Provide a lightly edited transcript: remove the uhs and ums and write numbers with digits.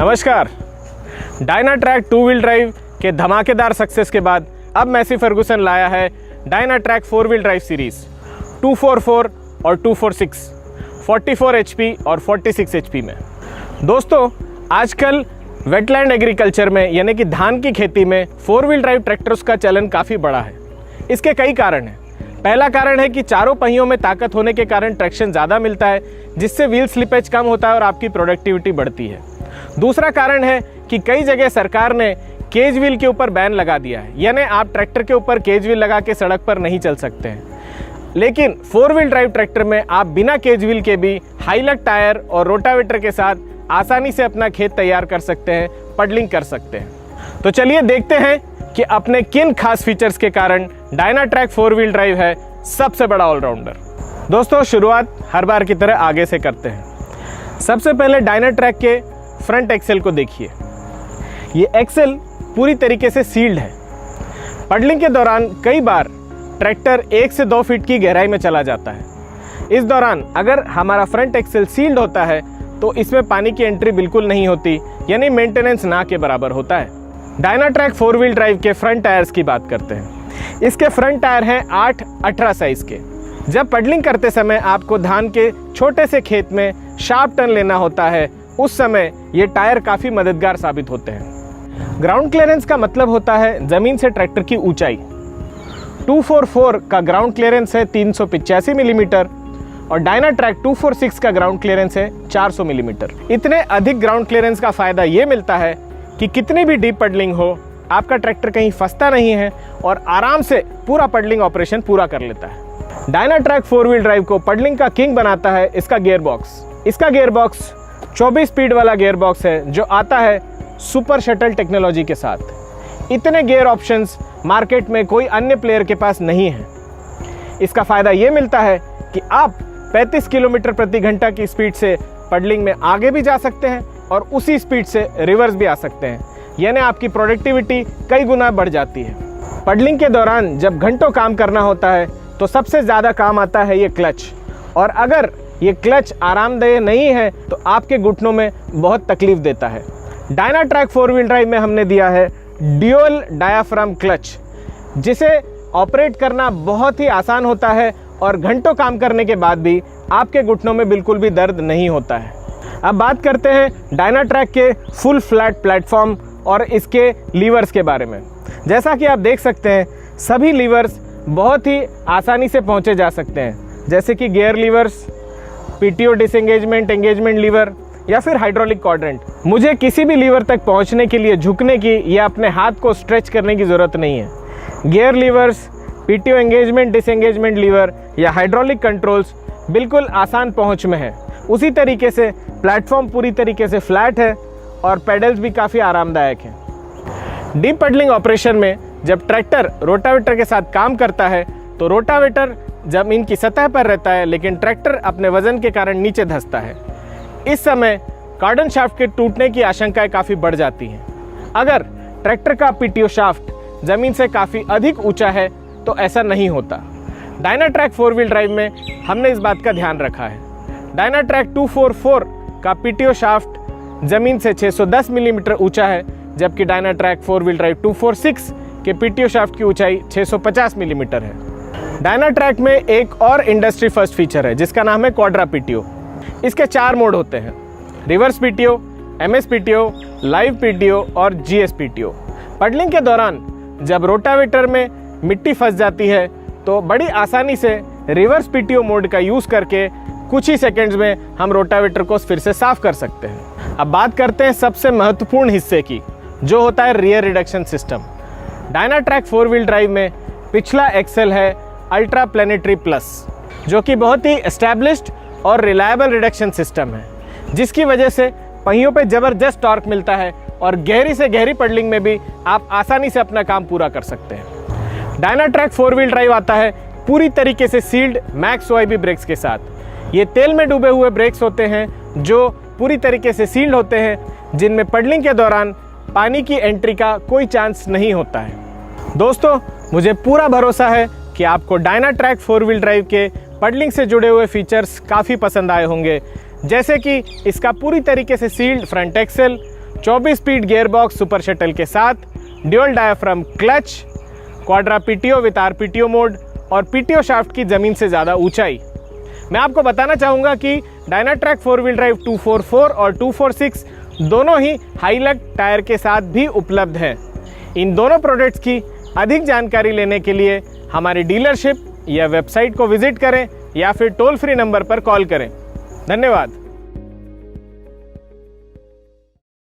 नमस्कार। Dynatrack two wheel drive के धमाकेदार सक्सेस के बाद अब मैसी फर्गुसन लाया है Dynatrack four wheel drive series 244 और 246, 44 HP और 46 HP में। दोस्तों, आजकल वेटलैंड एग्रीकल्चर में यानी कि धान की खेती में फोर व्हील ड्राइव ट्रैक्टर्स का चलन काफ़ी बड़ा है। इसके कई कारण हैं। पहला कारण है कि चारों पहियों में ताकत होने के कारण ट्रैक्शन ज़्यादा मिलता है, जिससे व्हील स्लिपेज कम होता है और आपकी प्रोडक्टिविटी बढ़ती है। दूसरा कारण है कि कई जगह सरकार ने केज व्हील के ऊपर बैन लगा दिया है, यानी आप ट्रैक्टर के ऊपर केज व्हील लगा के सड़क पर नहीं चल सकते हैं। लेकिन फोर व्हील ड्राइव ट्रैक्टर में आप बिना केज व्हील के भी हाईलक टायर और रोटावेटर के साथ आसानी से अपना खेत तैयार कर सकते हैं, पडलिंग कर सकते हैं। तो चलिए देखते हैं कि अपने किन खास फीचर्स के कारण डायनाट्रैक फोर व्हील ड्राइव है सबसे बड़ा ऑलराउंडर। दोस्तों, शुरुआत हर बार की तरह आगे से करते हैं। सबसे पहले डायनाट्रैक के फ्रंट एक्सेल को देखिए। ये एक्सेल पूरी तरीके से सील्ड है। पडलिंग के दौरान कई बार ट्रैक्टर 1 से 2 फीट की गहराई में चला जाता है। इस दौरान अगर हमारा फ्रंट एक्सेल सील्ड होता है तो इसमें पानी की एंट्री बिल्कुल नहीं होती, यानी मेंटेनेंस ना के बराबर होता है। डायनाट्रैक फोर व्हील ड्राइव के फ्रंट टायर्स की बात करते हैं। इसके फ्रंट टायर हैं 8-18 साइज के। जब पडलिंग करते समय आपको धान के छोटे से खेत में शार्प टर्न लेना होता है, उस समय ये टायर काफ़ी मददगार साबित होते हैं। ग्राउंड क्लियरेंस का मतलब होता है ज़मीन से ट्रैक्टर की ऊंचाई। 244 का ग्राउंड क्लियरेंस है 385 मिलीमीटर और डायनाट्रैक 246 का ग्राउंड क्लियरेंस है 400 मिलीमीटर। इतने अधिक ग्राउंड क्लियरेंस का फ़ायदा ये मिलता है कि कितनी भी डीप पडलिंग हो, आपका ट्रैक्टर कहीं फंसता नहीं है और आराम से पूरा पडलिंग ऑपरेशन पूरा कर लेता है। डायनाट्रैक फोर व्हील ड्राइव को पडलिंग का किंग बनाता है इसका गियर बॉक्स। इसका गियर बॉक्स 24 स्पीड वाला गियर बॉक्स है जो आता है सुपर शटल टेक्नोलॉजी के साथ। इतने गियर ऑप्शंस मार्केट में कोई अन्य प्लेयर के पास नहीं है। इसका फ़ायदा ये मिलता है कि आप 35 किलोमीटर प्रति घंटा की स्पीड से पडलिंग में आगे भी जा सकते हैं और उसी स्पीड से रिवर्स भी आ सकते हैं, यानी आपकी प्रोडक्टिविटी कई गुना बढ़ जाती है। पडलिंग के दौरान जब घंटों काम करना होता है तो सबसे ज़्यादा काम आता है ये क्लच, और अगर ये क्लच आरामदेह नहीं है तो आपके घुटनों में बहुत तकलीफ देता है। डायनाट्रैक फोर व्हील ड्राइव में हमने दिया है ड्यूअल डायाफ्राम क्लच, जिसे ऑपरेट करना बहुत ही आसान होता है और घंटों काम करने के बाद भी आपके घुटनों में बिल्कुल भी दर्द नहीं होता है। अब बात करते हैं डायनाट्रैक के फुल फ्लैट प्लेटफॉर्म और इसके लीवर्स के बारे में। जैसा कि आप देख सकते हैं, सभी लीवर्स बहुत ही आसानी से पहुंचे जा सकते हैं, जैसे कि gear levers, PTO disengagement, engagement lever या फिर हाइड्रोलिक क्वाड्रेंट। मुझे किसी भी लीवर तक पहुंचने के लिए झुकने की या अपने हाथ को स्ट्रेच करने की ज़रूरत नहीं है। Gear levers, PTO engagement, disengagement lever या हाइड्रोलिक कंट्रोल्स बिल्कुल आसान पहुंच में है। उसी तरीके से प्लेटफॉर्म पूरी तरीके से फ्लैट है और पेडल्स भी काफ़ी आरामदायक हैं। डीप पडलिंग ऑपरेशन में जब ट्रैक्टर रोटावेटर के साथ काम करता है तो रोटावेटर ज़मीन की सतह पर रहता है, लेकिन ट्रैक्टर अपने वजन के कारण नीचे धंसता है। इस समय कार्डन शाफ्ट के टूटने की आशंकाएं काफ़ी बढ़ जाती हैं। अगर ट्रैक्टर का पीटीओ शाफ्ट ज़मीन से काफ़ी अधिक ऊंचा है तो ऐसा नहीं होता। डायनाट्रैक फोर व्हील ड्राइव में हमने इस बात का ध्यान रखा है। डायनाट्रैक 244 का पीटीओ शाफ्ट ज़मीन से 610 मिलीमीटर ऊंचा है, जबकि डायनाट्रैक फोर व्हील ड्राइव 246 के पीटीओ शाफ्ट की ऊंचाई 650 मिलीमीटर है। डायनाट्रैक में एक और इंडस्ट्री फर्स्ट फीचर है जिसका नाम है क्वाड्रा पीटीओ। इसके 4 मोड होते हैं: reverse PTO, MS PTO, live PTO और जीएस पीटीओ। पडलिंग के दौरान जब रोटावेटर में मिट्टी फंस जाती है तो बड़ी आसानी से रिवर्स पीटीओ मोड का यूज़ करके कुछ ही सेकंड्स में हम रोटावेटर को फिर से साफ कर सकते हैं। अब बात करते हैं सबसे महत्वपूर्ण हिस्से की, जो होता है rear reduction system. Dynatrack four wheel drive में पिछला एक्सेल है अल्ट्रा प्लेनेटरी प्लस, जो कि बहुत ही एस्टैब्लिश्ड और रिलायबल रिडक्शन सिस्टम है, जिसकी वजह से पहियों पे ज़बरदस्त टॉर्क मिलता है और गहरी से गहरी पडलिंग में भी आप आसानी से अपना काम पूरा कर सकते हैं। डायनाट्रैक फोर व्हील ड्राइव आता है पूरी तरीके से सील्ड मैक्स OIB ब्रेक्स के साथ। ये तेल में डूबे हुए ब्रेक्स होते हैं जो पूरी तरीके से सील्ड होते हैं, जिनमें पडलिंग के दौरान पानी की एंट्री का कोई चांस नहीं होता है। दोस्तों, मुझे पूरा भरोसा है कि आपको डायनाट्रैक फोर व्हील ड्राइव के पडलिंग से जुड़े हुए फीचर्स काफ़ी पसंद आए होंगे, जैसे कि इसका पूरी तरीके से sealed front axle, 24 speed gearbox super shuttle के साथ, dual diaphragm clutch, quadra PTO with RPTO mode और पीटीओ शाफ्ट की ज़मीन से ज़्यादा ऊंचाई। मैं आपको बताना चाहूँगा कि डायनाट्रैक 4 व्हील ड्राइव 244 और 246 दोनों ही हाई लग टायर के साथ भी उपलब्ध हैं। इन दोनों प्रोडक्ट्स की अधिक जानकारी लेने के लिए हमारी डीलरशिप या वेबसाइट को विजिट करें या फिर टोल फ्री नंबर पर कॉल करें। धन्यवाद।